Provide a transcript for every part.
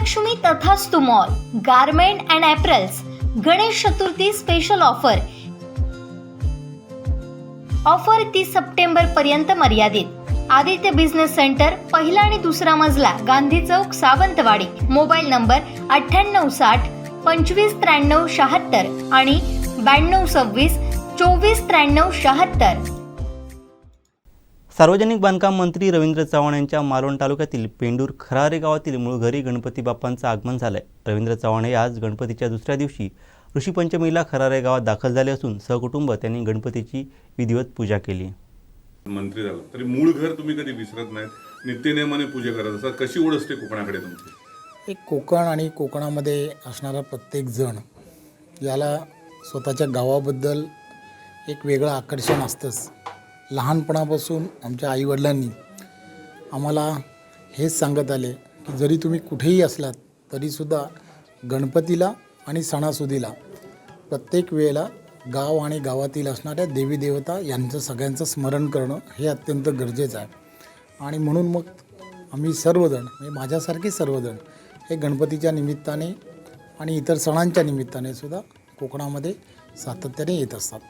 Mahalakshmi Tathastu mall garment and apparels Ganesh Chaturthi special offer 30 सप्टेंबर पर्यंत मर्यादित। आदित्य बिझनेस सेंटर, पहिला आणि दुसरा मजला, गांधी चौक, सावंतवाडी। मोबाईल नंबर 9860 2593 76 आणि 9226 2493 76। सार्वजनिक बांधकाम मंत्री रवींद्र चव्हाण यांच्या मालवण तालुक्यातील पेंडूर खरारे गावातील मूळ घरी गणपती बाप्पांचं आगमन झालंय। रवींद्र चव्हाण हे आज गणपतीच्या दुसऱ्या दिवशी ऋषीपंचमीला खरारे गावात दाखल झाले असून सहकुटुंब त्यांनी गणपतीची विधिवत पूजा केली। मंत्री झाला तरी मूळ घर तुम्ही कधी विसरत नाहीत, नित्यनेमाने पूजा करत असतात, कशी ओढ असते कोकणाकडे तुमची? एक कोकण आणि कोकणामध्ये असणारा प्रत्येक जण याला स्वतःच्या गावाबद्दल एक वेगळं आकर्षण असतंच। लहानपणापासून आमच्या आईवडिलांनी आम्हाला हेच सांगत आले की जरी तुम्ही कुठेही असलात तरीसुद्धा गणपतीला आणि सणासुदीला प्रत्येक वेळेला गाव आणि गावातील असणाऱ्या देवी देवता यांचं सगळ्यांचं स्मरण करणं हे अत्यंत गरजेचं आहे। आणि म्हणून मग आम्ही सर्वजण म्हणजे माझ्यासारखे सर्वजण हे गणपतीच्या निमित्ताने आणि इतर सणांच्या निमित्ताने सुद्धा कोकणामध्ये सातत्याने येत असतात।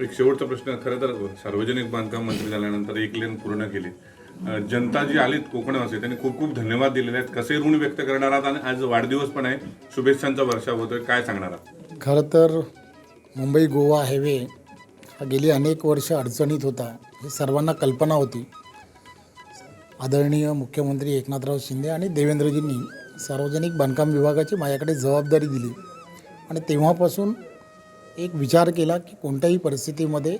एक शेवटचा प्रश्न, खरं तर सार्वजनिक बांधकाम मंत्री झाल्यानंतर एक लेन पूर्ण केली, जनता जी आलीत कोकणावासी त्यांनी खूप खूप धन्यवाद दिलेले आहेत, कसे ऋण व्यक्त करणार आहात? आणि आज वाढदिवस पण आहे, शुभेच्छांचा वर्षाव होतोय, काय सांगणार आहात? खरं तर मुंबई गोवा हायवे हा गेली अनेक वर्ष अडचणीत होता, हे सर्वांना कल्पना होती। आदरणीय मुख्यमंत्री एकनाथराव शिंदे आणि देवेंद्रजींनी सार्वजनिक बांधकाम विभागाची माझ्याकडे जबाबदारी दिली आणि तेव्हापासून एक विचार केला की कोणत्याही परिस्थितीमध्ये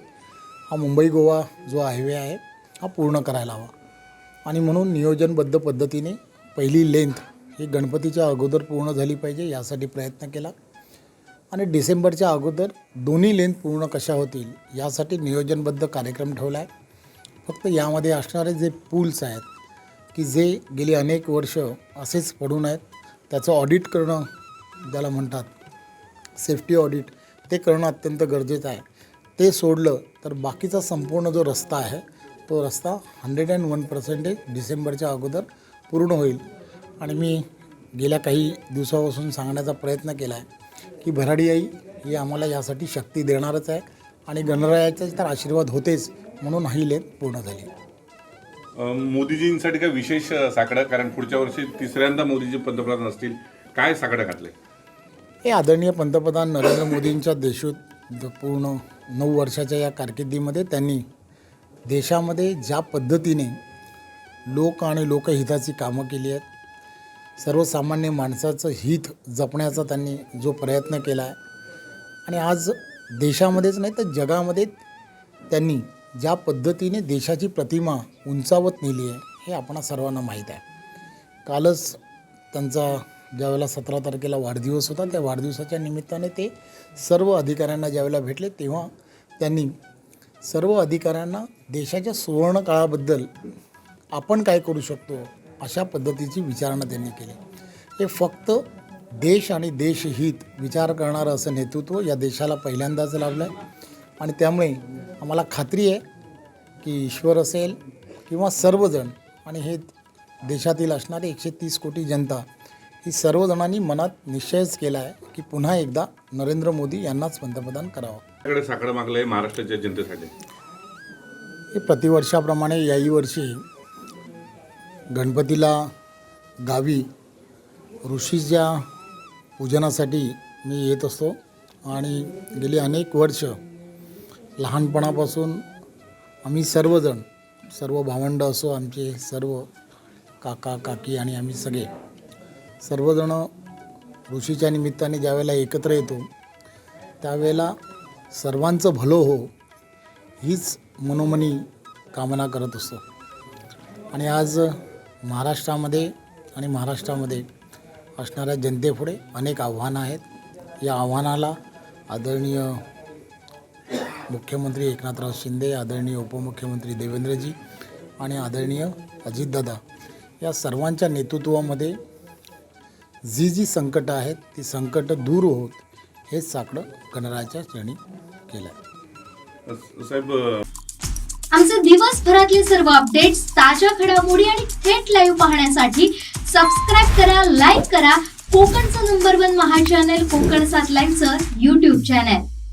हा मुंबई गोवा जो हायवे आहे हा पूर्ण करायला हवा। आणि म्हणून नियोजनबद्ध पद्धतीने पहिली लेंथ ही गणपतीच्या अगोदर पूर्ण झाली पाहिजे यासाठी प्रयत्न केला आणि डिसेंबरच्या अगोदर दोन्ही लेंथ पूर्ण कशा होतील यासाठी नियोजनबद्ध कार्यक्रम ठेवला आहे। फक्त यामध्ये असणारे जे पूल्स आहेत की जे गेली अनेक वर्ष असेच पडून आहेत त्याचं ऑडिट करणं ज्याला म्हणतात सेफ्टी ऑडिट, ते करणं अत्यंत गरजेचं आहे। ते सोडलं तर बाकीचा संपूर्ण जो रस्ता आहे तो रस्ता 101% डिसेंबरच्या अगोदर पूर्ण होईल। आणि मी गेल्या काही दिवसापासून सांगण्याचा प्रयत्न केला आहे की भराडी आई ही आम्हाला यासाठी शक्ती देणारच आहे आणि गणरायाचे तर आशीर्वाद होतेच, म्हणून ही लेन पूर्ण झाली। मोदीजींसाठी काय विशेष साकडं, कारण पुढच्या वर्षी तिसऱ्यांदा मोदीजी पंतप्रधान असतील, काय साकडं घातले? हे आदरणीय पंतप्रधान नरेंद्र मोदींच्या देशात पूर्ण 9 वर्षाच्या या कारकिर्दीमध्ये त्यांनी देशामध्ये ज्या पद्धतीने लोक आणि लोकहिताची कामं केली आहेत, सर्वसामान्य माणसाचं हित जपण्याचा त्यांनी जो प्रयत्न केला आहे आणि आज देशामध्येच नाही तर जगामध्ये त्यांनी ज्या पद्धतीने देशाची प्रतिमा उंचावत नेली आहे हे आपणा सर्वांना माहीत आहे। कालच त्यांचा ज्यावेळेला 17 तारखेला वाढदिवस होता, त्या वाढदिवसाच्या निमित्ताने ते सर्व अधिकाऱ्यांना ज्यावेळेला भेटले तेव्हा त्यांनी सर्व अधिकाऱ्यांना देशाच्या सुवर्णकाळाबद्दल आपण काय करू शकतो अशा पद्धतीची विचारणा त्यांनी केली। हे फक्त देश आणि देशहित विचार करणारं असं नेतृत्व या देशाला पहिल्यांदाच लाभलं आहे आणि त्यामुळे आम्हाला खात्री आहे की ईश्वर असेल किंवा सर्वजण आणि हे देशातील असणारे 130 कोटी जनता ही सर्वजणांनी मनात निश्चयच केला आहे की पुन्हा एकदा नरेंद्र मोदी यांनाच पंतप्रधान करावं। आपल्याकडे साकडं मागलं आहे महाराष्ट्राच्या जनतेसाठी, हे प्रतिवर्षाप्रमाणे याही वर्षी गणपतीला गावी ऋषीच्या पूजनासाठी मी येत असतो आणि गेली अनेक वर्ष लहानपणापासून आम्ही सर्वजण, सर्व भावंड असो, आमचे सर्व काका काकी आणि आम्ही सर्वजण ऋषीच्या निमित्ताने ज्यावेळेला एकत्र येतो त्यावेळेला सर्वांचं भलं हो हीच मनोमनी कामना करत असतो। आणि आज महाराष्ट्रामध्ये असणाऱ्या जनतेपुढे अनेक आव्हानं आहेत। या आव्हानाला आदरणीय मुख्यमंत्री एकनाथराव शिंदे, आदरणीय उपमुख्यमंत्री देवेंद्रजी आणि आदरणीय अजितदादा या सर्वांच्या नेतृत्वामध्ये जी संकटं आहेत ती संकटं दूर होत हेच साकडं गणरायाच्या चरणी केलं आहे। साहेब, आमचे दिवसभरातले सर्व अपडेट्स, ताज्या घडामोडी आणि थेट लाईव्ह पाहण्यासाठी सबस्क्राईब करा, लाईक करा कोकणचं नंबर 1 महा चॅनल कोकण 7 लाईनचं YouTube चॅनल.